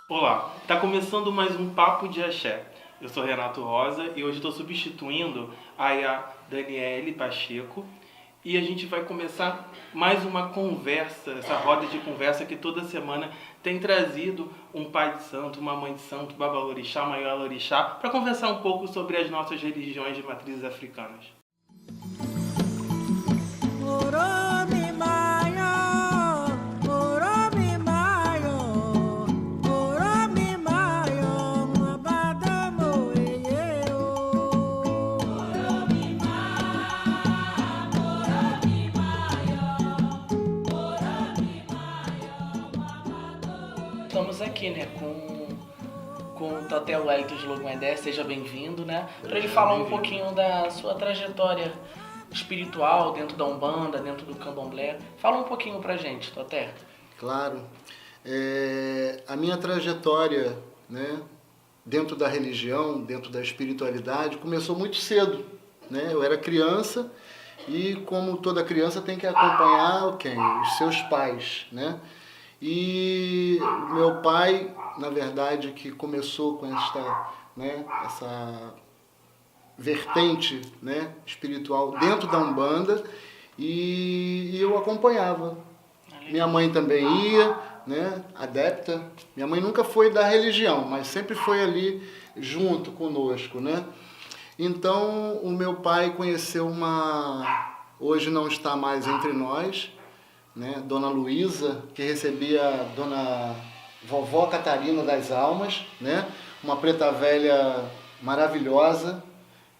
Olá, está começando mais um Papo de Axé. Eu sou Renato Rosa e hoje estou substituindo a Daniele Pacheco e a gente vai começar mais uma conversa, essa roda de conversa que toda semana tem trazido um pai de santo, uma mãe de santo, babalorixá, maior-orixá, para conversar um pouco sobre as nossas religiões de matrizes africanas. Estamos aqui, né, com o Totel Wellington de Logumedé, seja bem-vindo, né, para ele falar um pouquinho da sua trajetória espiritual dentro da Umbanda, dentro do Candomblé. Fala um pouquinho pra gente, Toté. Claro. A minha trajetória, né, dentro da religião, dentro da espiritualidade, começou muito cedo, né? Eu era criança e, como toda criança, tem que acompanhar quem? Os seus pais, né? E meu pai, na verdade, que começou com essa vertente, né, espiritual dentro da Umbanda, e eu acompanhava. Minha mãe também ia, né, adepta. Minha mãe nunca foi da religião, mas sempre foi ali junto conosco, né? Então, o meu pai conheceu hoje não está mais entre nós, né, Dona Luísa, que recebia a Dona Vovó Catarina das Almas, né, uma preta velha maravilhosa,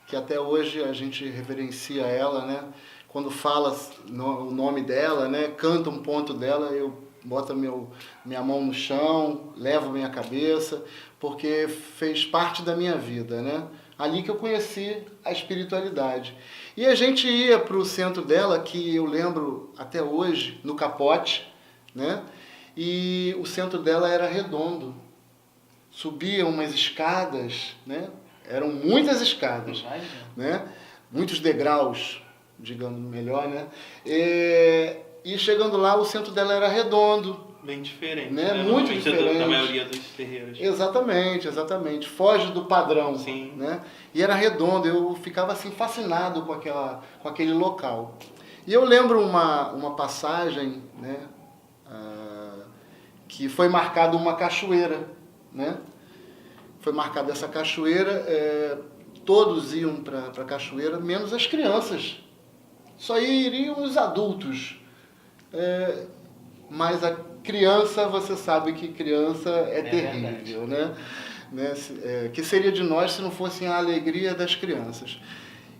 que até hoje a gente reverencia ela, né? Quando fala o nome dela, né, canta um ponto dela, eu boto minha mão no chão, levo minha cabeça, porque fez parte da minha vida, né? Ali que eu conheci a espiritualidade. E a gente ia para o centro dela, que eu lembro até hoje, no Capote, né? E o centro dela era redondo. Subia umas escadas, né? Eram muitas escadas, né? Muitos degraus, digamos melhor, né? E chegando lá, o centro dela era redondo. Bem diferente, né? Muito diferente da maioria dos terreiros. Exatamente, exatamente. Foge do padrão. Sim. Né? E era redondo, eu ficava assim fascinado com aquele local. E eu lembro uma passagem, né, que foi marcada uma cachoeira, né? Foi marcada essa cachoeira, todos iam para a cachoeira, menos as crianças. Só iriam os adultos. Mas a criança, você sabe que criança é terrível, né? Que seria de nós se não fosse a alegria das crianças.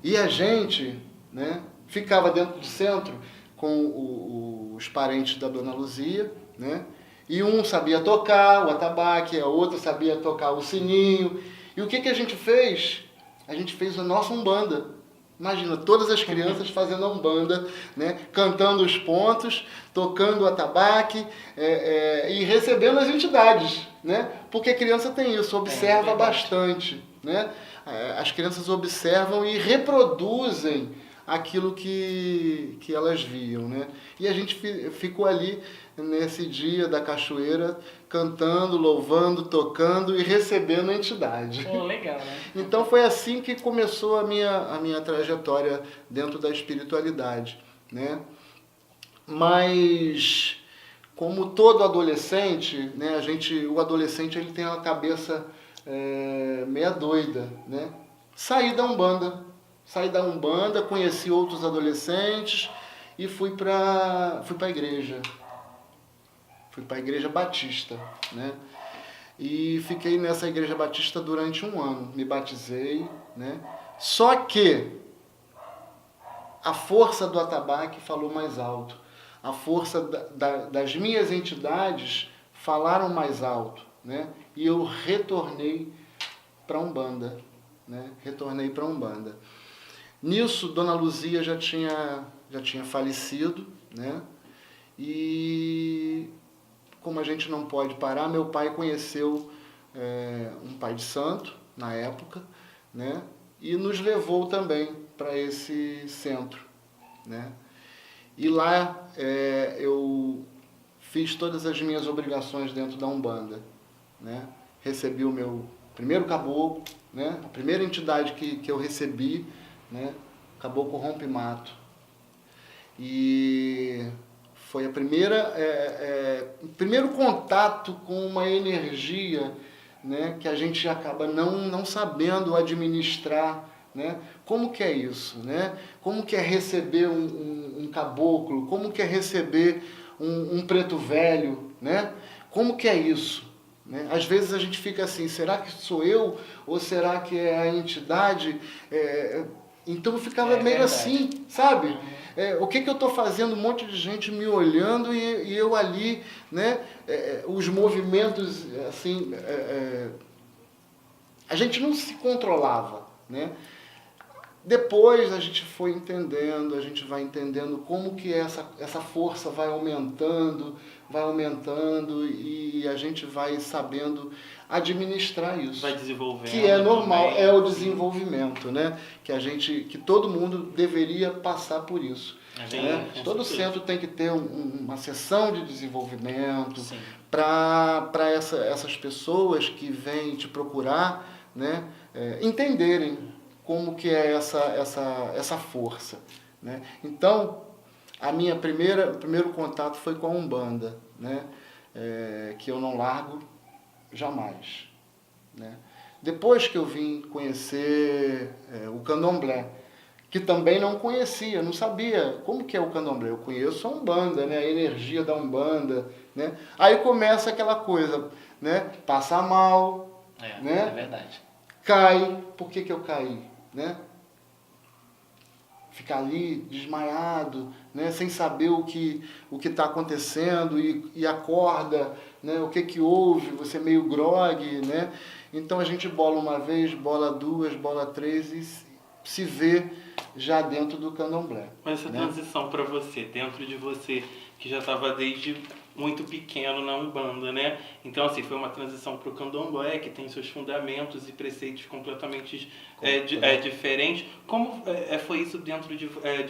E a gente, né, ficava dentro do centro com os parentes da Dona Luzia, né? E um sabia tocar o atabaque, a outra sabia tocar o sininho. E o que a gente fez? A gente fez a nossa Umbanda. Imagina, todas as crianças fazendo a Umbanda, né? Cantando os pontos, tocando o atabaque e recebendo as entidades, né? Porque a criança tem isso, observa bastante, né? As crianças observam e reproduzem aquilo que elas viam, né? E a gente ficou ali nesse dia da cachoeira, cantando, louvando, tocando e recebendo a entidade. Pô, legal, né? Então foi assim que começou a minha trajetória dentro da espiritualidade, né? Mas como todo adolescente, né, o adolescente ele tem uma cabeça meia doida, né? Saí da Umbanda, conheci outros adolescentes e fui para a igreja. Fui para a igreja batista, né? E fiquei nessa igreja batista durante 1 ano. Me batizei, né? Só que a força do atabaque falou mais alto. A força das minhas entidades falaram mais alto, né? E eu retornei para a Umbanda, né? Retornei para a Umbanda. Nisso, Dona Luzia já tinha falecido, né? E como a gente não pode parar, meu pai conheceu um pai de santo, na época, né? E nos levou também para esse centro, né? E lá eu fiz todas as minhas obrigações dentro da Umbanda, né? Recebi o meu primeiro caboclo, né? A primeira entidade que eu recebi, né? Caboclo Rompe-Mato. E foi o primeiro contato com uma energia, né? Que a gente acaba não sabendo administrar, né? Como que é isso, né? Como que é receber um caboclo? Como que é receber um preto velho, né? Como que é isso? Né? Às vezes a gente fica assim, será que sou eu? Ou será que é a entidade? Então eu ficava meio verdade. assim, sabe? O que eu estou fazendo? Um monte de gente me olhando e eu ali, né? Os movimentos, assim, a gente não se controlava, né? Depois a gente foi entendendo, a gente vai entendendo como que essa força vai aumentando e a gente vai sabendo administrar isso. Vai desenvolvendo. Que é normal, também. é o desenvolvimento, né? Que todo mundo deveria passar por isso. Sim, Né? com Todo certeza. centro tem que ter uma sessão de desenvolvimento Sim. para essas pessoas que vêm te procurar, né? Entenderem como que é essa força, né? Então, o primeiro contato foi com a Umbanda, né? Que eu não largo jamais, né? Depois que eu vim conhecer o Candomblé, que também não conhecia, não sabia como que é o Candomblé. Eu conheço a Umbanda, né? A energia da Umbanda, né? Aí começa aquela coisa, né? Passa mal, né? É verdade. Cai. Por que eu caí? Né? Ficar ali desmaiado, né? Sem saber o que está acontecendo e acorda, né? O que houve, você meio grogue, né? Então a gente bola uma vez, bola duas, bola três e se vê já dentro do Candomblé. Mas essa né? transição para você, dentro de você, que já estava desde muito pequeno na Umbanda, né? Então, assim, foi uma transição para o Candomblé, que tem seus fundamentos e preceitos completamente diferentes. Como foi isso dentro de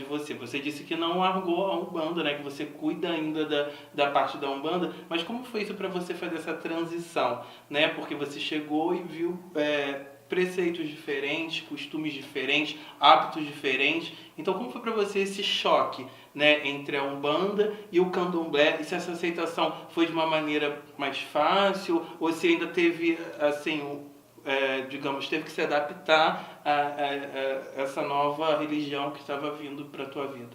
você? Você disse que não largou a Umbanda, né? Que você cuida ainda da parte da Umbanda, mas como foi isso para você fazer essa transição, né? Porque você chegou e viu preceitos diferentes, costumes diferentes, hábitos diferentes. Então, como foi para você esse choque, né, entre a Umbanda e o Candomblé? E se essa aceitação foi de uma maneira mais fácil, ou se ainda teve, assim, digamos, teve que se adaptar a essa nova religião que estava vindo para a tua vida?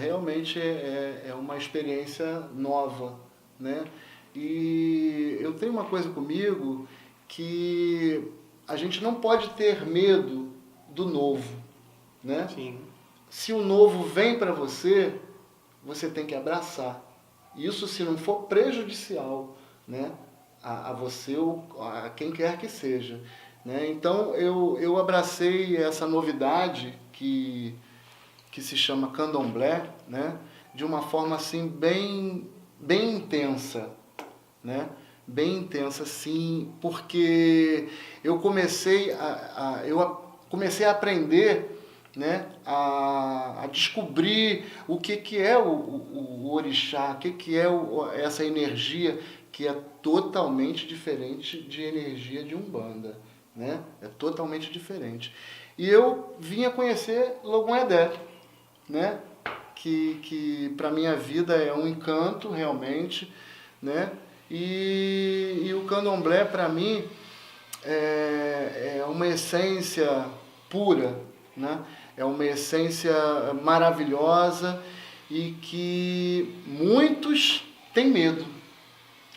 Realmente é uma experiência nova, né? E eu tenho uma coisa comigo que a gente não pode ter medo do novo, né? Sim. Se o novo vem para você, você tem que abraçar. Isso se não for prejudicial, né? A você ou a quem quer que seja, né? Então eu abracei essa novidade que se chama Candomblé, né? De uma forma assim bem intensa, né? Bem intensa, sim, porque eu comecei a aprender, né, a descobrir o que é o orixá, o que é essa energia que é totalmente diferente de energia de Umbanda, né? É totalmente diferente. E eu vim a conhecer Logum Edé, né? Que para minha vida é um encanto realmente, né? E o Candomblé para mim é uma essência pura, né? É uma essência maravilhosa e que muitos têm medo.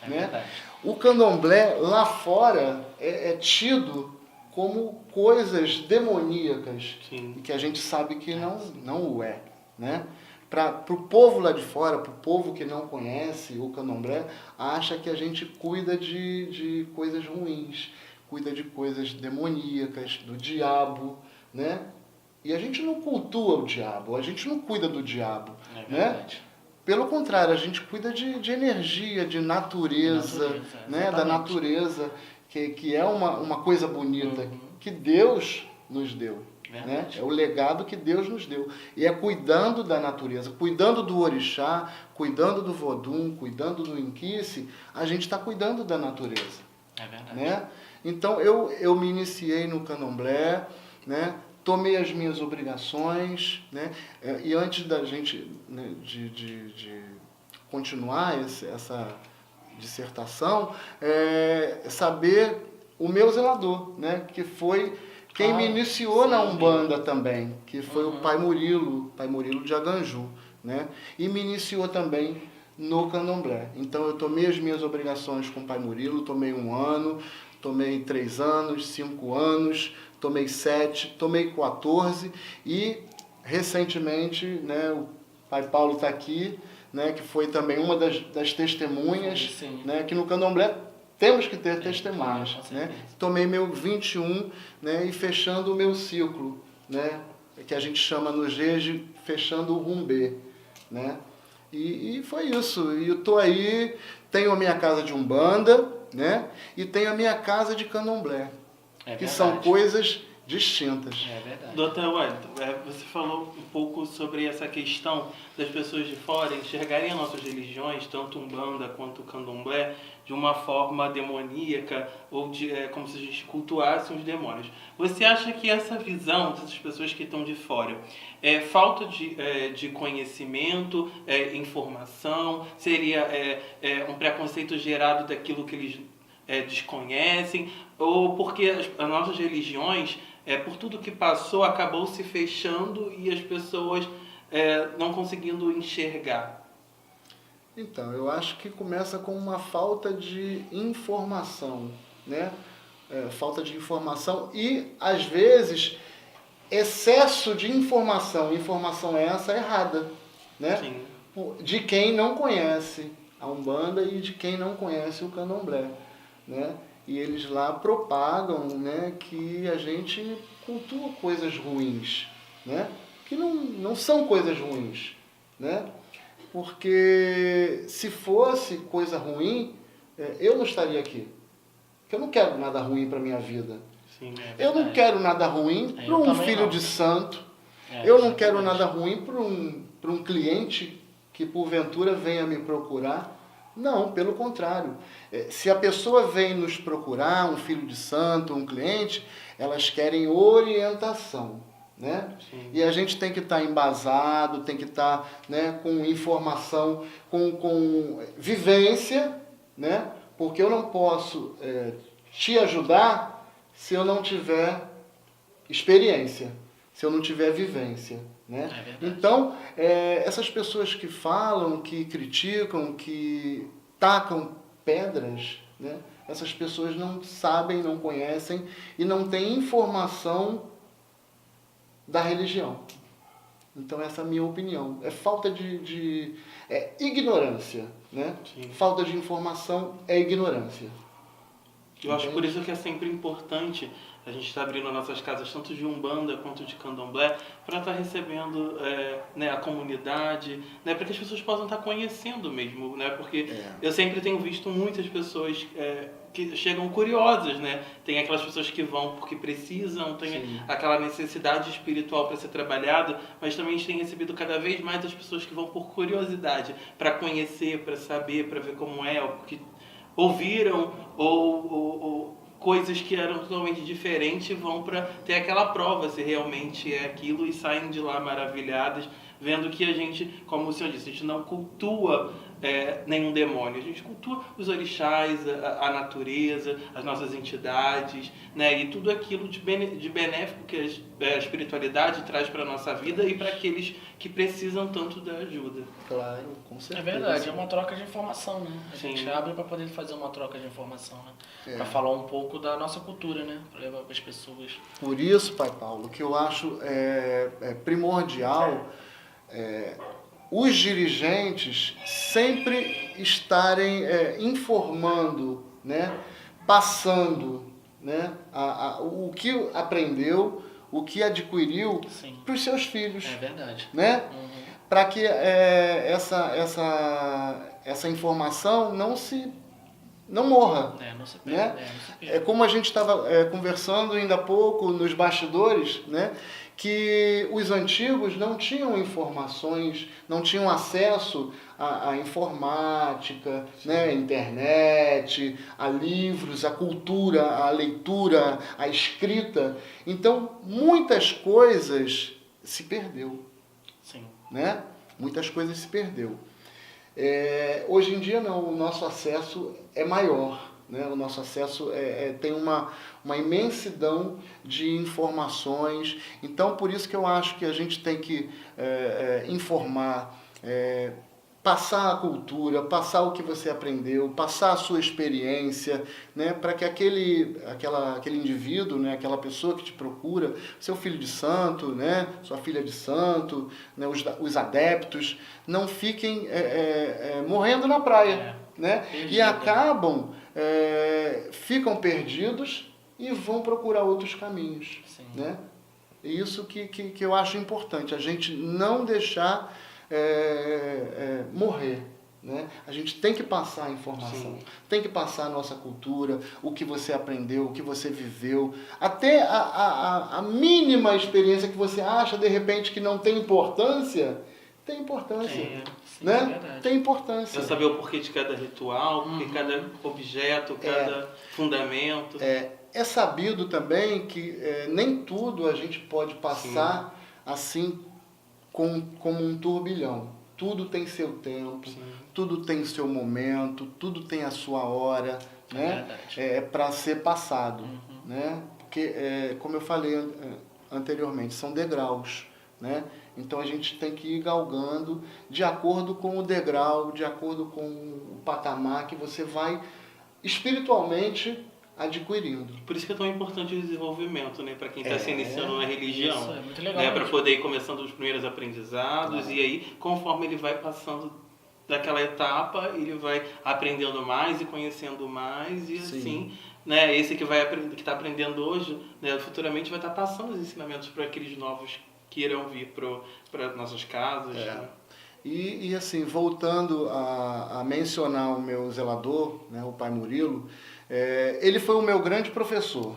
Né? Verdade. O Candomblé lá fora é tido como coisas demoníacas. Sim. Que a gente sabe que não o é. Né? Para o povo lá de fora, para o povo que não conhece o Candomblé, acha que a gente cuida de coisas ruins, cuida de coisas demoníacas, do diabo, né? E a gente não cultua o diabo, a gente não cuida do diabo, né? Pelo contrário, a gente cuida de energia, de natureza, né? Da natureza, que é uma coisa bonita, que Deus nos deu. Né? É o legado que Deus nos deu. E é cuidando da natureza, cuidando do orixá, cuidando do vodum, cuidando do inquice, a gente está cuidando da natureza. É verdade. Né? Então eu me iniciei no candomblé, né? Tomei as minhas obrigações, né? E antes da gente, né, de continuar essa dissertação, saber o meu zelador, né? Que foi quem me iniciou na Umbanda também, que foi o Pai Murilo de Aganju, né? E me iniciou também no candomblé. Então eu tomei as minhas obrigações com o Pai Murilo, tomei 1 ano, tomei 3 anos, 5 anos, tomei 7, tomei 14 e recentemente, né, o Pai Paulo está aqui, né, que foi também uma das testemunhas, Sim. né, que no candomblé temos que ter testemunhas. Claro, Né? Tomei meu 21, né, e fechando o meu ciclo, né, que a gente chama no Jeje, fechando o rumbê. Né? E foi isso. E eu estou aí, tenho a minha casa de Umbanda, né, e tenho a minha casa de candomblé, que são coisas distintas. É verdade. Doutor Wellington, você falou um pouco sobre essa questão das pessoas de fora enxergarem as nossas religiões, tanto Umbanda quanto Candomblé, de uma forma demoníaca, ou como se a gente cultuasse os demônios. Você acha que essa visão dessas pessoas que estão de fora é falta de conhecimento, informação, seria um preconceito gerado daquilo que eles desconhecem, ou porque as nossas religiões, por tudo que passou, acabou se fechando e as pessoas não conseguindo enxergar? Então, eu acho que começa com uma falta de informação, né? Falta de informação e, às vezes, excesso de informação. Informação essa errada, né? Sim. De quem não conhece a Umbanda e de quem não conhece o Candomblé, né? E eles lá propagam, né, que a gente cultua coisas ruins, né? Que não são coisas ruins, né? Porque se fosse coisa ruim, eu não estaria aqui. Porque eu não quero nada ruim para minha vida. Sim, eu não quero nada ruim para um filho de santo. Eu não quero nada ruim para um cliente que porventura venha me procurar. Não, pelo contrário. Se a pessoa vem nos procurar, um filho de santo, um cliente, elas querem orientação, né? Sim. E a gente tem que estar embasado, tem que estar, né, com informação, com vivência, né? Porque eu não posso te ajudar se eu não tiver experiência, se eu não tiver vivência. Né? Então, essas pessoas que falam, que criticam, que tacam pedras, né? Essas pessoas não sabem, não conhecem e não têm informação da religião. Então, essa é a minha opinião. É falta de ignorância. Né? Falta de informação é ignorância. Eu acho por isso que é sempre importante a gente estar abrindo nossas casas, tanto de Umbanda quanto de Candomblé, para estar recebendo né, a comunidade, né, para que as pessoas possam estar conhecendo mesmo, né, porque eu sempre tenho visto muitas pessoas que chegam curiosas, né, tem aquelas pessoas que vão porque precisam, tem aquela necessidade espiritual para ser trabalhada, mas também a gente tem recebido cada vez mais as pessoas que vão por curiosidade, para conhecer, para saber, para ver como é, porque ouviram ou coisas que eram totalmente diferentes, vão para ter aquela prova se realmente é aquilo e saem de lá maravilhadas, vendo que a gente, como o senhor disse, a gente não cultua nenhum demônio, a gente cultua os orixás, a natureza, as nossas entidades, né, e tudo aquilo de benéfico que a espiritualidade traz para a nossa vida e para aqueles que precisam tanto da ajuda. Claro, com certeza. É verdade, é uma troca de informação, né? A gente abre para poder fazer uma troca de informação, né? Para falar um pouco da nossa cultura, né? Para levar para as pessoas. Por isso, Pai Paulo, que eu acho primordial os dirigentes sempre estarem informando, né? Passando, né? O que aprendeu, o que adquiriu para os seus filhos. É verdade. Né? Para que essa informação não se não morra. Não se Né? perde, não se perde. É como a gente estava conversando ainda há pouco nos bastidores, né? Que os antigos não tinham informações, não tinham acesso à informática, né? À internet, a livros, à cultura, à leitura, à escrita. Então, muitas coisas se perdeu. Sim. Né? Muitas coisas se perdeu. Hoje em dia não, o nosso acesso é maior, né? O nosso acesso tem uma imensidão de informações. Então, por isso que eu acho que a gente tem que informar, passar a cultura, passar o que você aprendeu, passar a sua experiência, né? Para que aquele indivíduo, né? Aquela pessoa que te procura, seu filho de santo, né? Sua filha de santo, né? Os adeptos, não fiquem morrendo na praia, né? E acabam, ficam perdidos e vão procurar outros caminhos. Sim. Né? E isso que eu acho importante, a gente não deixar morrer. Né? A gente tem que passar a informação, Sim. tem que passar a nossa cultura, o que você aprendeu, o que você viveu, até a mínima experiência que você acha de repente que não tem importância, tem importância. Sim, Né? é verdade. Tem importância. Eu saber o porquê de cada ritual, porque cada objeto, cada fundamento. É sabido também que nem tudo a gente pode passar assim como um turbilhão. Tudo tem seu tempo, tudo tem seu momento, tudo tem a sua hora, né? Para ser passado. Né? Porque, como eu falei anteriormente, são degraus. Né? Então a gente tem que ir galgando de acordo com o degrau, de acordo com o patamar que você vai espiritualmente adquirindo. Por isso que é tão importante o desenvolvimento, né? Para quem está se iniciando na religião. Isso, é muito legal. Né? Para poder ir começando os primeiros aprendizados. E aí, conforme ele vai passando daquela etapa, ele vai aprendendo mais e conhecendo mais. E assim, né? Esse que está aprendendo hoje, né? Futuramente vai estar passando os ensinamentos para aqueles novos que irão vir para nossas casas. Né? E assim, voltando a mencionar o meu zelador, né, o pai Murilo, ele foi o meu grande professor,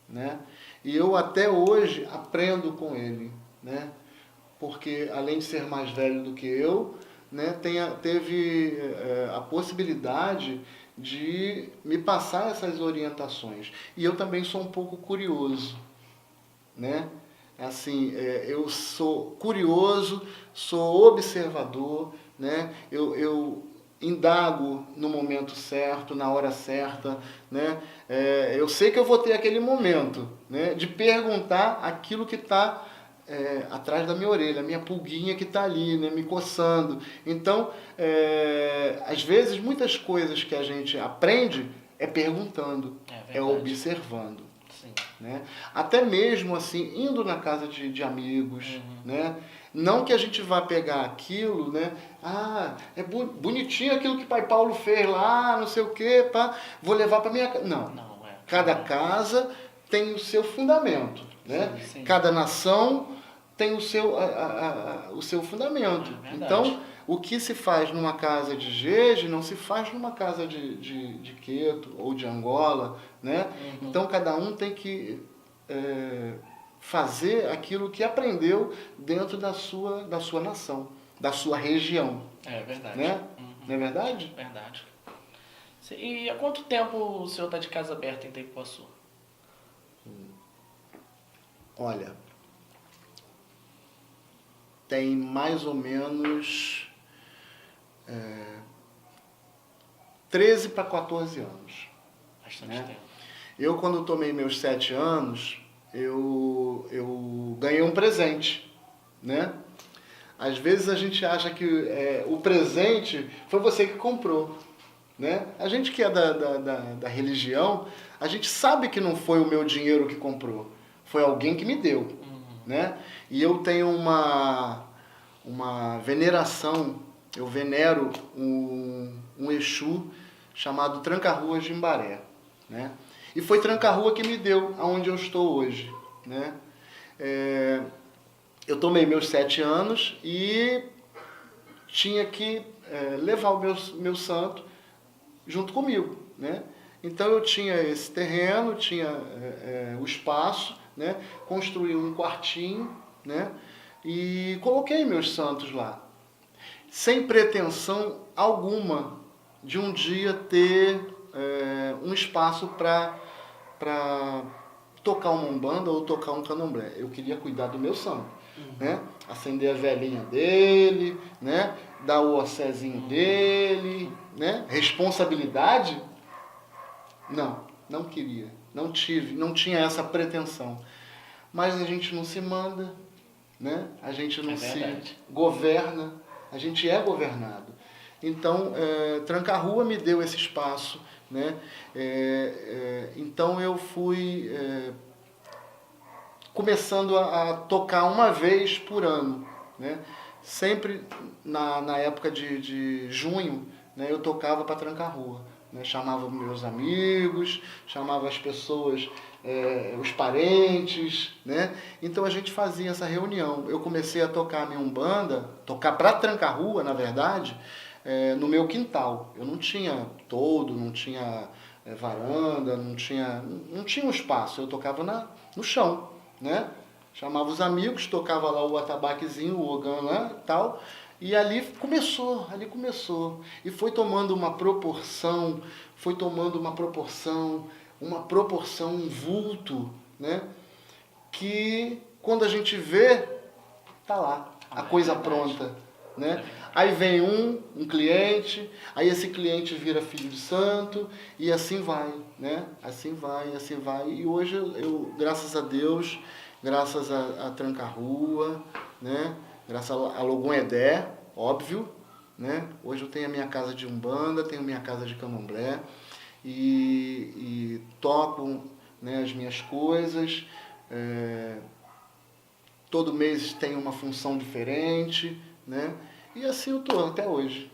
né? E eu até hoje aprendo com ele, né? Porque além de ser mais velho do que eu, né, teve a possibilidade de me passar essas orientações. E eu também sou um pouco curioso, né? Assim, eu sou curioso, sou observador, né? Eu indago no momento certo, na hora certa, né? Eu sei que eu vou ter aquele momento, né? De perguntar aquilo que está atrás da minha orelha, a minha pulguinha que está ali, né? Me coçando. Então, às vezes, muitas coisas que a gente aprende é perguntando, é observando. Sim. Né? Até mesmo assim, indo na casa de amigos, né? Não que a gente vá pegar aquilo, né? Ah, é bonitinho aquilo que pai Paulo fez lá, não sei o quê, pá, vou levar para minha casa. Não. Cada casa tem o seu fundamento, né? Sim. Cada nação tem o seu fundamento. Então, o que se faz numa casa de Jeje não se faz numa casa de Queto ou de Angola, né? Então, cada um tem que fazer aquilo que aprendeu dentro da sua nação, da sua região. É verdade. Né? Não é verdade? Verdade. E há quanto tempo o senhor está de casa aberta em Tempo-Açu? Olha, tem mais ou menos 13 para 14 anos. Bastante né? tempo. Eu, quando tomei meus 7 anos, eu ganhei um presente, né? Às vezes a gente acha que o presente foi você que comprou, né? A gente que é da religião, a gente sabe que não foi o meu dinheiro que comprou, foi alguém que me deu, né? E eu tenho uma veneração, eu venero um Exu chamado Tranca-Ruas de Imbaré, né? E foi Tranca-Rua que me deu aonde eu estou hoje, né? Eu tomei meus 7 anos e tinha que levar o meu santo junto comigo, né? Então eu tinha esse terreno, tinha o espaço, né? Construí um quartinho, né? E coloquei meus santos lá, sem pretensão alguma de um dia ter um espaço para tocar uma umbanda ou tocar um candomblé. Eu queria cuidar do meu santo, né? Acender a velhinha dele, né? Dar o océzinho dele, né? Responsabilidade? Não queria, não tinha essa pretensão. Mas a gente não se manda, né? A gente não se governa, a gente é governado. Então, Tranca-Rua me deu esse espaço, né? Então eu fui começando a tocar uma vez por ano, né? Sempre na época de junho, né? Eu tocava para Tranca-Rua, né? Chamava meus amigos, chamava as pessoas, os parentes, né? Então a gente fazia essa reunião. Eu comecei a tocar a minha umbanda, tocar para Tranca-Rua, na verdade, no meu quintal. Eu não tinha todo, não tinha varanda, não tinha um espaço. Eu tocava no chão, né? Chamava os amigos, tocava lá o atabaquezinho, o ogã lá e tal. E ali começou. E foi tomando uma proporção, um vulto, né? Que quando a gente vê, tá lá, a coisa pronta, né? Aí vem um cliente, aí esse cliente vira filho de santo, e assim vai, né? Assim vai. E hoje eu graças a Deus, graças a Tranca-Rua, né? Graças a Logum Edé, óbvio, né? Hoje eu tenho a minha casa de umbanda, tenho a minha casa de candomblé, e toco, né, as minhas coisas. Todo mês tem uma função diferente, né? E assim eu tô até hoje.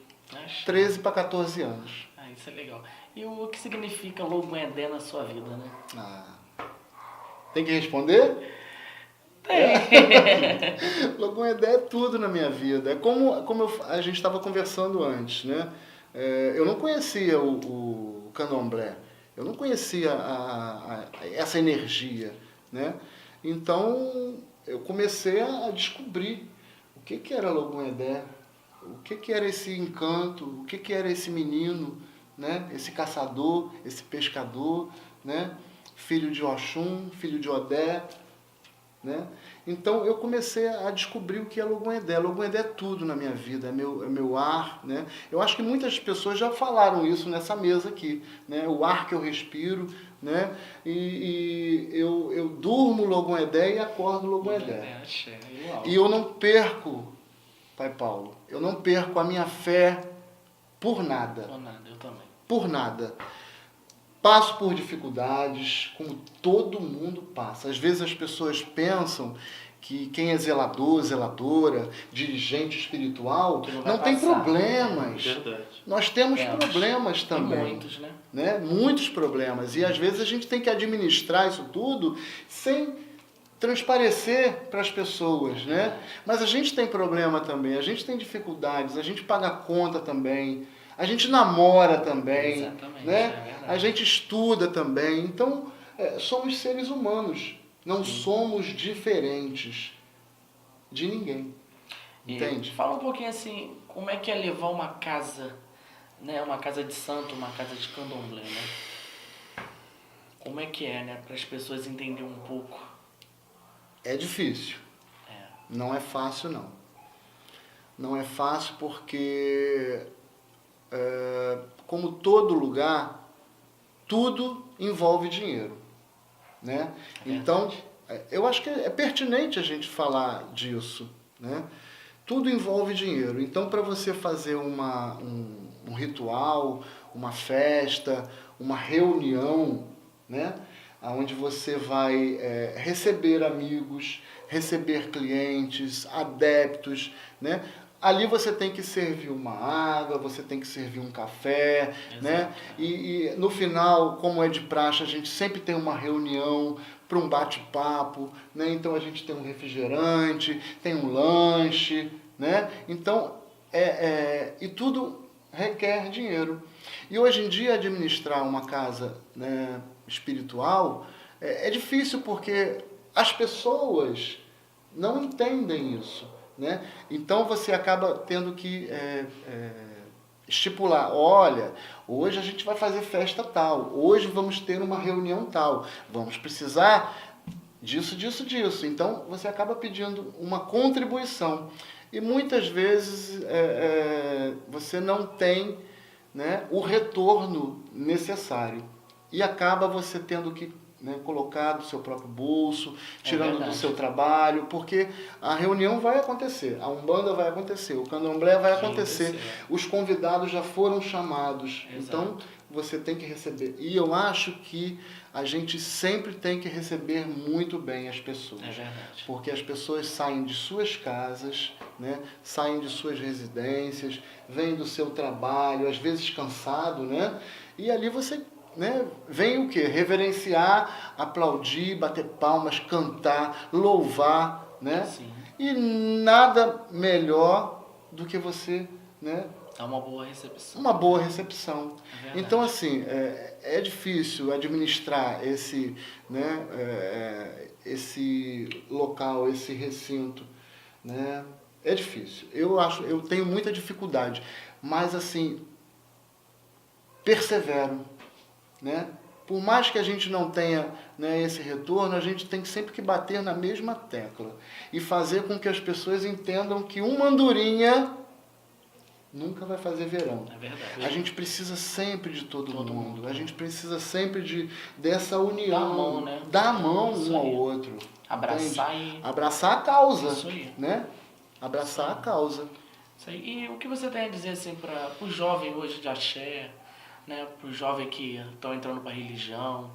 13 para 14 anos. Isso é legal. E o que significa Logum Edé na sua vida, né? Tem que responder? Tem. Logum Edé é tudo na minha vida. É como a gente estava conversando antes, né? Eu não conhecia o candomblé. Eu não conhecia essa energia, né? Então eu comecei a descobrir o que era Logum Edé, o que era esse encanto, o que era esse menino, né? Esse caçador, esse pescador, né? Filho de Oxum, filho de Odé, né? Então eu comecei a descobrir o que é Logum Edé. Logum Edé é tudo na minha vida, é meu ar, né? Eu acho que muitas pessoas já falaram isso nessa mesa aqui, né? O ar que eu respiro, né? E eu durmo Logum Edé e acordo Logum Edé. E eu não perco, Pai Paulo, eu não perco a minha fé por nada. Por nada, eu também. Por nada. Passo por dificuldades, como todo mundo passa. Às vezes as pessoas pensam que quem é zelador, zeladora, dirigente espiritual, não tem problemas. Verdade. Nós temos problemas também. E muitos, né? Muitos problemas. E às vezes a gente tem que administrar isso tudo sem transparecer para as pessoas, né? Mas a gente tem problema também, a gente tem dificuldades, a gente paga conta também, a gente namora também, né? A gente estuda também. Então, somos seres humanos, não somos diferentes de ninguém. Entende? Fala um pouquinho assim, como é que é levar uma casa, né? Uma casa de santo, uma casa de candomblé, né? Como é que é, né? Para as pessoas entenderem um pouco. É difícil. Não é fácil, não. Não é fácil porque, como todo lugar, tudo envolve dinheiro, né? Então, eu acho que é pertinente a gente falar disso, né? Tudo envolve dinheiro. Então, para você fazer um ritual, uma festa, uma reunião, né? Onde você vai receber amigos, receber clientes, adeptos, né? Ali você tem que servir uma água, você tem que servir um café, né? E no final, como é de praxe, a gente sempre tem uma reunião para um bate-papo, né? Então a gente tem um refrigerante, tem um lanche, né? Então, e tudo requer dinheiro. E hoje em dia administrar uma casa, né, espiritual é difícil porque as pessoas não entendem isso, né? Então você acaba tendo que estipular, olha, hoje a gente vai fazer festa tal, hoje vamos ter uma reunião tal, vamos precisar disso, disso, disso. Então você acaba pedindo uma contribuição e muitas vezes você não tem, né, o retorno necessário e acaba você tendo que, né, colocar do seu próprio bolso, tirando do seu trabalho, porque a reunião vai acontecer, a Umbanda vai acontecer, o Candomblé vai acontecer, os convidados já foram chamados. Exato. Então você tem que receber. E eu acho que a gente sempre tem que receber muito bem as pessoas. É verdade. Porque as pessoas saem de suas casas, né, saem de suas residências, vêm do seu trabalho, às vezes cansado, né? E ali você, né, vem o quê? Reverenciar, aplaudir, bater palmas, cantar, louvar, né? Sim. E nada melhor do que você, né, dá uma boa recepção. Uma boa recepção. É então, assim, é difícil administrar esse, né, esse local, esse recinto, né? É difícil. Eu tenho muita dificuldade, mas assim, persevero, né? Por mais que a gente não tenha, né, esse retorno, a gente tem sempre que bater na mesma tecla e fazer com que as pessoas entendam que uma andorinha nunca vai fazer verão. É verdade. A gente precisa sempre de todo mundo. A gente precisa sempre dessa união. Dar a mão, né? Dar a mão Isso um ao aí. outro. Abraçar entende? Abraçar a causa. Isso aí. Né? Abraçar a causa. Isso aí. E o que você tem a dizer assim, para o jovem hoje de axé, né? Para os jovens que estão entrando para a religião,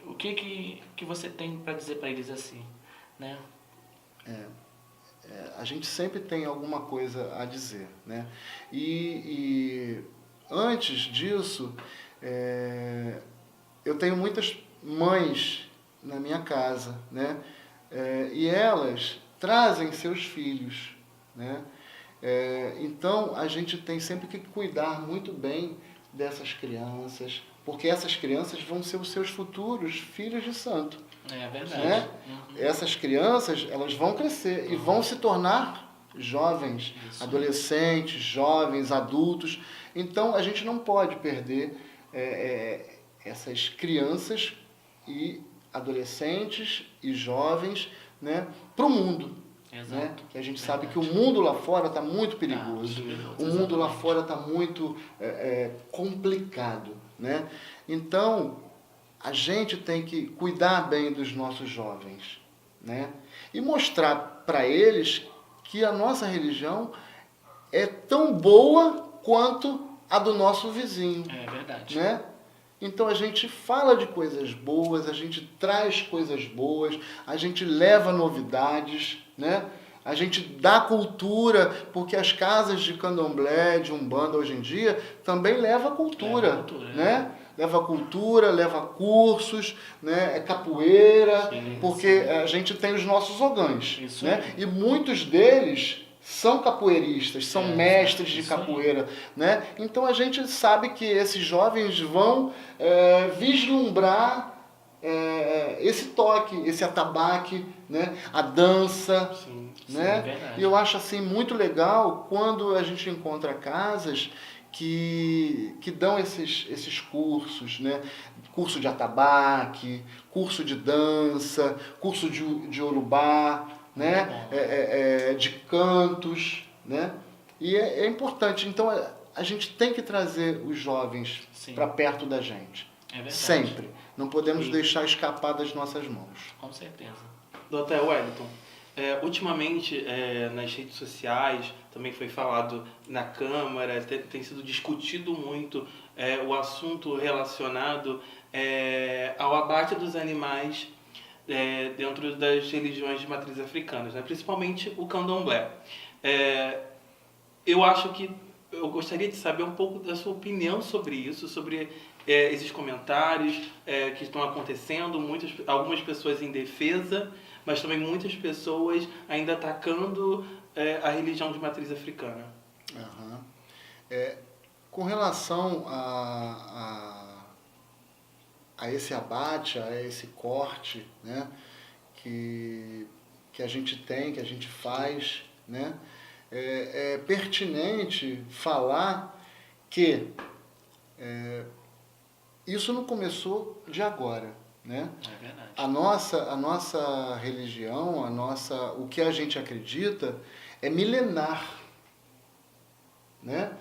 o que você tem para dizer para eles assim, né? A gente sempre tem alguma coisa a dizer, né? E antes disso, eu tenho muitas mães na minha casa, né? E elas trazem seus filhos, né? Então a gente tem sempre que cuidar muito bem dessas crianças, porque essas crianças vão ser os seus futuros filhos de santo. É verdade. Né? Essas crianças, elas vão crescer e vão se tornar jovens, adolescentes, jovens, adultos. Então, a gente não pode perder essas crianças e adolescentes e jovens, né, para o mundo. Exato. Né? Que a gente sabe que o mundo lá fora está muito perigoso. O mundo lá fora está muito complicado. Né? Então, a gente tem que cuidar bem dos nossos jovens, né? E mostrar para eles que a nossa religião é tão boa quanto a do nosso vizinho. É verdade. Né? Então a gente fala de coisas boas, a gente traz coisas boas, a gente leva novidades, né? A gente dá cultura, porque as casas de candomblé, de umbanda hoje em dia, também leva cultura, né? Leva cultura, leva cursos, né? Capoeira, porque a gente tem os nossos ogãs, né? E muitos deles são capoeiristas, são mestres de capoeira, né? Então a gente sabe que esses jovens vão vislumbrar esse toque, esse atabaque, né? A dança, né? E eu acho assim muito legal quando a gente encontra casas que dão esses cursos, né? Curso de atabaque, curso de dança, curso de urubá, né? De cantos, né? E é importante. Então a gente tem que trazer os jovens para perto da gente. É verdade. Sempre. Não podemos deixar escapar das nossas mãos. Com certeza. Dr. Wellington, ultimamente nas redes sociais, também foi falado na Câmara, tem sido discutido muito o assunto relacionado ao abate dos animais dentro das religiões de matriz africanas, né? Principalmente o candomblé. Eu gostaria de saber um pouco da sua opinião sobre isso, sobre esses comentários que estão acontecendo, algumas pessoas em defesa, mas também muitas pessoas ainda atacando a religião de matriz africana. Com relação a esse abate, a esse corte, né, que a gente tem, que a gente faz, né, é pertinente falar que isso não começou de agora, né? É verdade. A nossa religião, o que a gente acredita é milenar, né?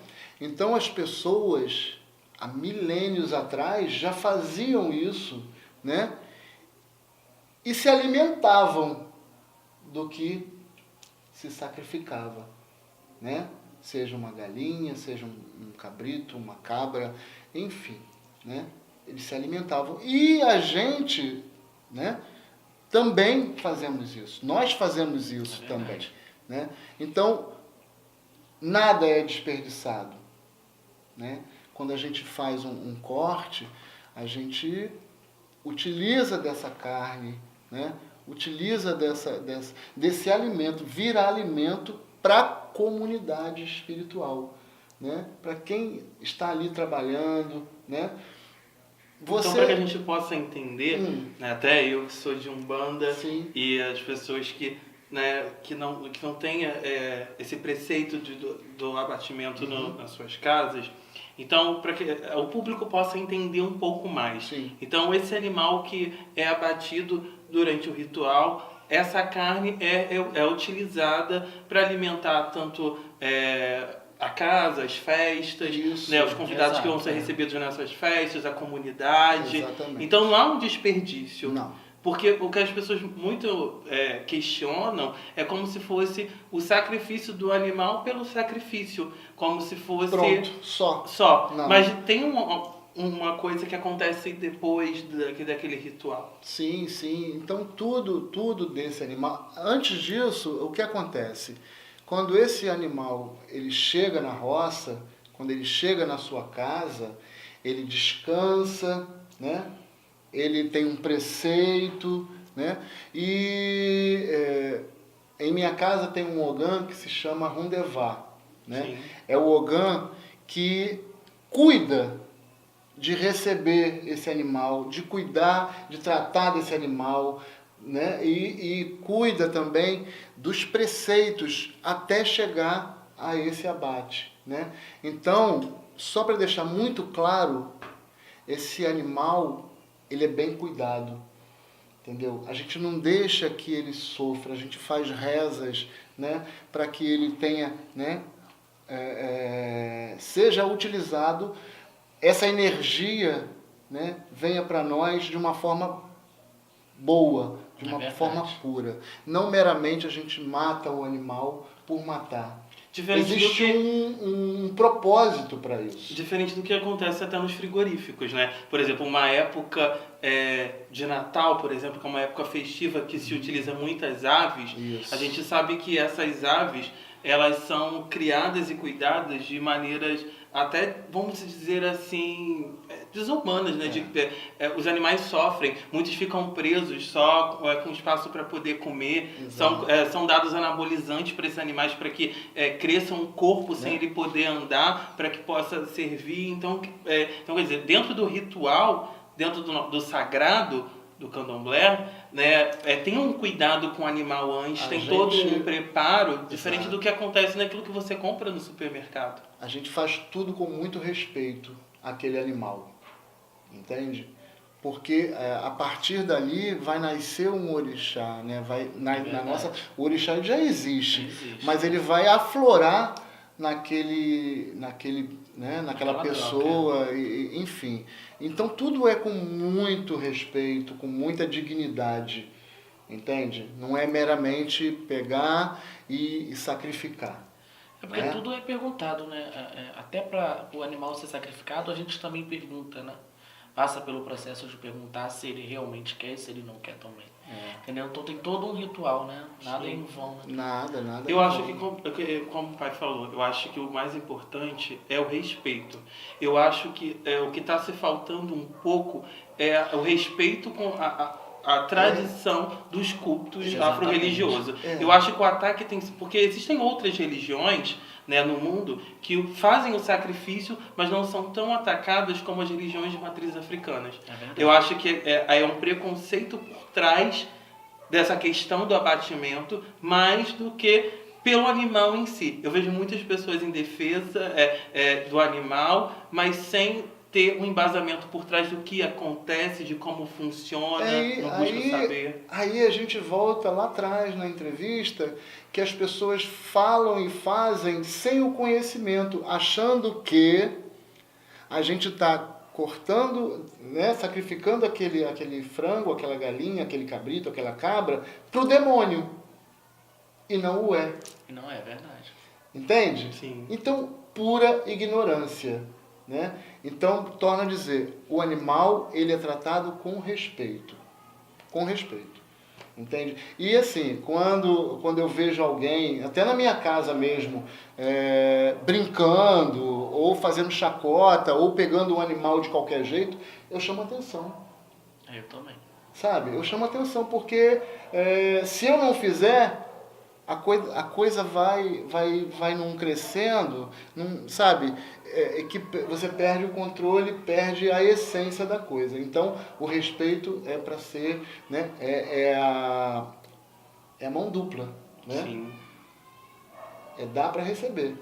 Então as pessoas há milênios atrás já faziam isso, né? E se alimentavam do que se sacrificava, né? Seja uma galinha, seja um cabrito, uma cabra, enfim, né? Eles se alimentavam. E a gente, né, também fazemos isso. Nós fazemos isso também, né? Então, nada é desperdiçado, né? Quando a gente faz um corte, a gente utiliza dessa carne, né? Utiliza desse alimento, vira alimento para a comunidade espiritual, né? Para quem está ali trabalhando, né? Então, para que a gente possa entender, né, até eu que sou de Umbanda, Sim. E as pessoas que, né, que não têm esse preceito do abatimento nas suas casas, então, para que o público possa entender um pouco mais. Sim. Então, esse animal que é abatido durante o ritual, essa carne é utilizada para alimentar tanto a casa, as festas, Isso, né, os convidados que vão ser recebidos nessas festas, a comunidade. Exatamente. Então não há um desperdício. Não. Porque o que as pessoas muito questionam é como se fosse o sacrifício do animal pelo sacrifício. Como se fosse... Pronto, só. Não. Mas tem uma coisa que acontece depois daquele ritual. Sim. Então tudo desse animal... Antes disso, o que acontece? Quando esse animal ele chega na roça, quando ele chega na sua casa, ele descansa, né? Ele tem um preceito, né? E em minha casa tem um Ogã que se chama Rundevá, né? Sim. É o Ogã que cuida de receber esse animal, de cuidar, de tratar desse animal, né? E cuida também dos preceitos até chegar a esse abate, né? Então, só para deixar muito claro, esse animal ele é bem cuidado, entendeu? A gente não deixa que ele sofra, a gente faz rezas, né, para que ele tenha, né, seja utilizado, essa energia, né, venha para nós de uma forma boa, de uma forma pura. Não meramente a gente mata o animal por matar. Existe um propósito para isso. Diferente do que acontece até nos frigoríficos, né? Por exemplo, uma época de Natal, por exemplo, que é uma época festiva que se utiliza muitas aves, Isso. A gente sabe que essas aves, elas são criadas e cuidadas de maneiras até, vamos dizer assim, desumanas, né? Os animais sofrem, muitos ficam presos só com espaço para poder comer, são dados anabolizantes para esses animais para que cresçam um corpo sem ele poder andar, para que possa servir. Então, quer dizer, dentro do ritual, dentro do sagrado do candomblé, né, tem um cuidado com o animal antes, todo um preparo, diferente do que acontece naquilo que você compra no supermercado. A gente faz tudo com muito respeito àquele animal, entende? Porque a partir dali vai nascer um orixá, né? O orixá já existe, mas ele vai aflorar naquela pessoa, enfim. Então tudo é com muito respeito, com muita dignidade, entende? Não é meramente pegar e sacrificar. Porque tudo é perguntado, né? Até para o animal ser sacrificado, a gente também pergunta, né? Passa pelo processo de perguntar se ele realmente quer, se ele não quer também. Entendeu? Então tem todo um ritual, né? Nada é em vão. Né? Nada. Eu acho que, como o pai falou, eu acho que o mais importante é o respeito. Eu acho que o que está se faltando um pouco é o respeito com a tradição dos cultos afro-religiosos. Eu acho que o ataque tem... Porque existem outras religiões, né, no mundo que fazem o sacrifício, mas não são tão atacadas como as religiões de matriz africanas. Eu acho que é um preconceito por trás dessa questão do abatimento, mais do que pelo animal em si. Eu vejo muitas pessoas em defesa do animal, mas sem ter um embasamento por trás do que acontece, de como funciona, não busca saber. Aí a gente volta lá atrás na entrevista, que as pessoas falam e fazem sem o conhecimento, achando que a gente está cortando, né, sacrificando aquele frango, aquela galinha, aquele cabrito, aquela cabra, para o demônio. E não o é. E não é verdade. Entende? Sim. Então, pura ignorância. Né? Então, torna a dizer, o animal ele é tratado com respeito. Com respeito. Entende? E assim, quando eu vejo alguém, até na minha casa mesmo, brincando, ou fazendo chacota, ou pegando um animal de qualquer jeito, eu chamo atenção. Eu também. Sabe? Eu chamo atenção porque se eu não fizer, a coisa vai num crescendo, sabe? Que você perde o controle, perde a essência da coisa. Então, o respeito é para ser, né? É a mão dupla, né? Sim. É dar para receber.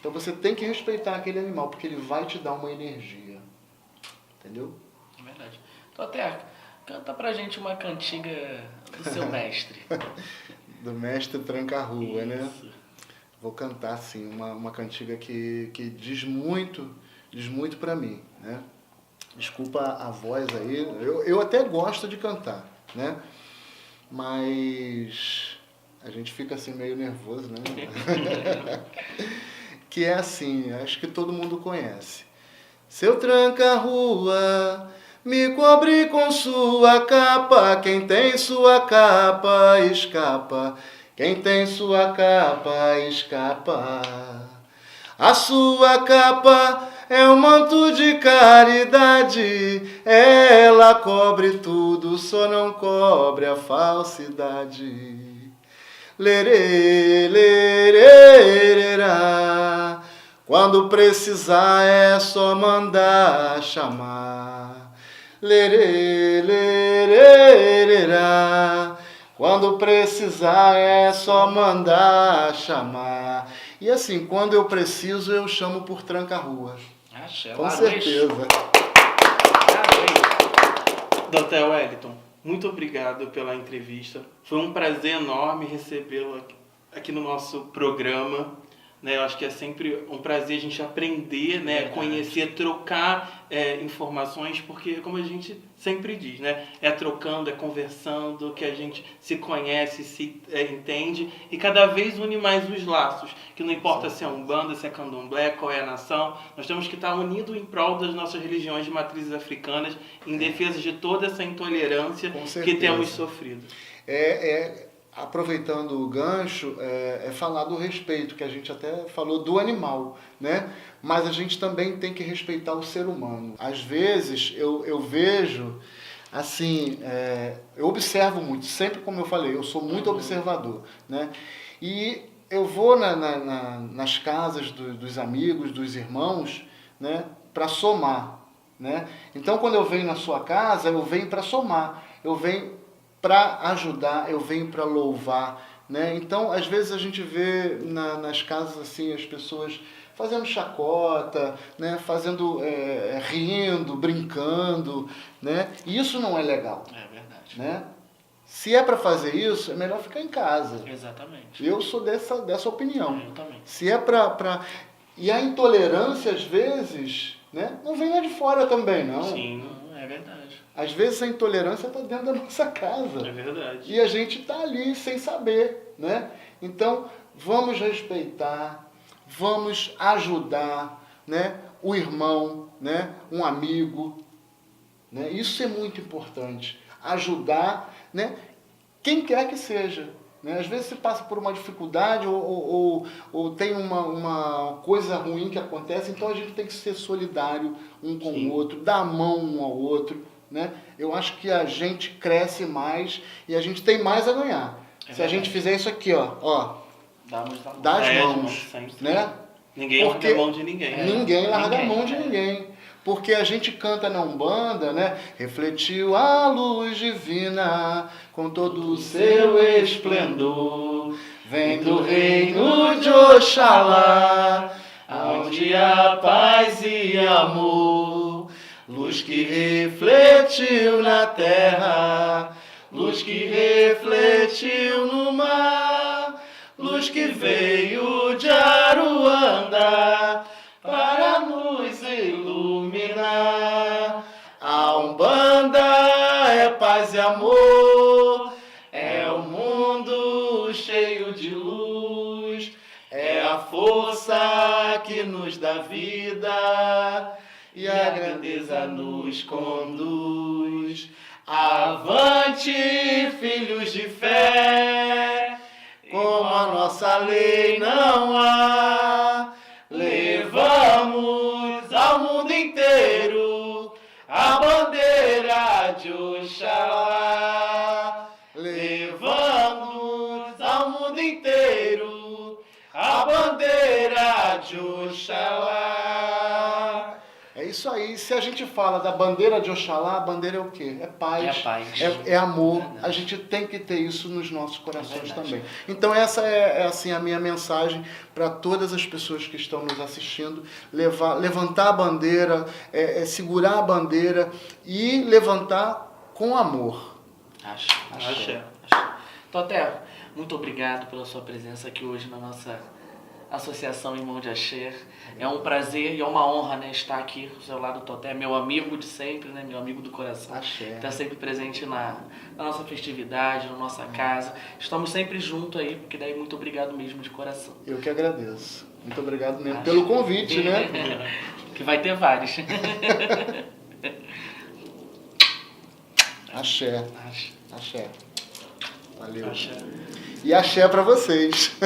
Então, você tem que respeitar aquele animal, porque ele vai te dar uma energia. Entendeu? É verdade. Então, até canta pra gente uma cantiga do seu mestre. Do mestre Tranca-Rua, Isso. né? Vou cantar, sim, uma cantiga que diz muito para mim, né? Desculpa a voz aí, eu até gosto de cantar, né? Mas a gente fica assim meio nervoso, né? Que é assim, acho que todo mundo conhece. Seu Tranca-Rua, me cobre com sua capa, quem tem sua capa escapa. Quem tem sua capa escapa. A sua capa é um manto de caridade, ela cobre tudo, só não cobre a falsidade. Lerê, lerê, lerá, quando precisar é só mandar chamar. Lerê, lerê, lerá, quando precisar é só mandar chamar. E assim, quando eu preciso, eu chamo por Tranca-Rua. Com certeza. Dr. Wellington, muito obrigado pela entrevista. Foi um prazer enorme recebê-lo aqui no nosso programa. Eu acho que é sempre um prazer a gente aprender, né, conhecer, trocar informações, porque, como a gente sempre diz, né, é trocando, é conversando, que a gente se conhece, se entende e cada vez une mais os laços, que não importa se é Umbanda, se é Candomblé, qual é a nação, nós temos que estar unidos em prol das nossas religiões de matrizes africanas, em defesa de toda essa intolerância que temos sofrido. Aproveitando o gancho, falar do respeito, que a gente até falou do animal, né? Mas a gente também tem que respeitar o ser humano. Às vezes eu vejo, assim, eu observo muito, sempre como eu falei, eu sou muito observador, né? E eu vou nas casas dos amigos, dos irmãos, né? Para somar, né? Então, quando eu venho na sua casa, eu venho para somar, eu venho para ajudar, eu venho para louvar, né? Então, às vezes a gente vê nas casas assim as pessoas fazendo chacota, né? Fazendo, rindo, brincando, né? E isso não é legal. É verdade. Né? Se é para fazer isso, é melhor ficar em casa. Exatamente. Eu sou dessa opinião. Eu também. Se é para... E a intolerância, às vezes, né? Não vem lá de fora também, não. Sim. É verdade. Às vezes a intolerância está dentro da nossa casa. É verdade. E a gente está ali sem saber, né? Então, vamos respeitar, vamos ajudar, né? O irmão, né? Um amigo, né? Isso é muito importante. Ajudar, né? Quem quer que seja. Né? Às vezes você passa por uma dificuldade ou tem uma coisa ruim que acontece, então a gente tem que ser solidário um com o outro, dar a mão um ao outro. Né? Eu acho que a gente cresce mais e a gente tem mais a ganhar. Se a gente fizer isso aqui, ó, dá das as mãos, mãos, sempre. né? Ninguém larga a mão de ninguém. Ninguém larga a ninguém, mão de ninguém. Porque a gente canta na Umbanda, né? Refletiu a luz divina com todo o seu esplendor. Vem do reino de Oxalá, onde há paz e amor. Luz que refletiu na terra, luz que refletiu no mar, luz que veio de Aruanda para nos iluminar. A Umbanda é paz e amor, é o mundo cheio de luz, é a força que nos dá vida e a grandeza nos conduz. Avante, filhos de fé, como a nossa lei não há, levamos ao mundo inteiro a bandeira de Oxalá. Levamos ao mundo inteiro a bandeira de Oxalá. É isso aí. Se a gente fala da bandeira de Oxalá, a bandeira é o quê? É paz. É a paz. É amor. Verdade. A gente tem que ter isso nos nossos corações também. Então essa é assim a minha mensagem para todas as pessoas que estão nos assistindo. Levantar a bandeira, segurar a bandeira e levantar com amor. Axé. Toté, muito obrigado pela sua presença aqui hoje na nossa Associação Irmão de Axé. É um prazer e é uma honra, né, estar aqui do seu lado, Toté, meu amigo de sempre, né, meu amigo do coração. Axé. Está sempre presente na nossa festividade, na nossa casa. Estamos sempre juntos aí, porque daí muito obrigado mesmo de coração. Eu que agradeço. Muito obrigado mesmo pelo convite, né? Que vai ter vários. Axé. Axé. Valeu. Axé. E axé para vocês.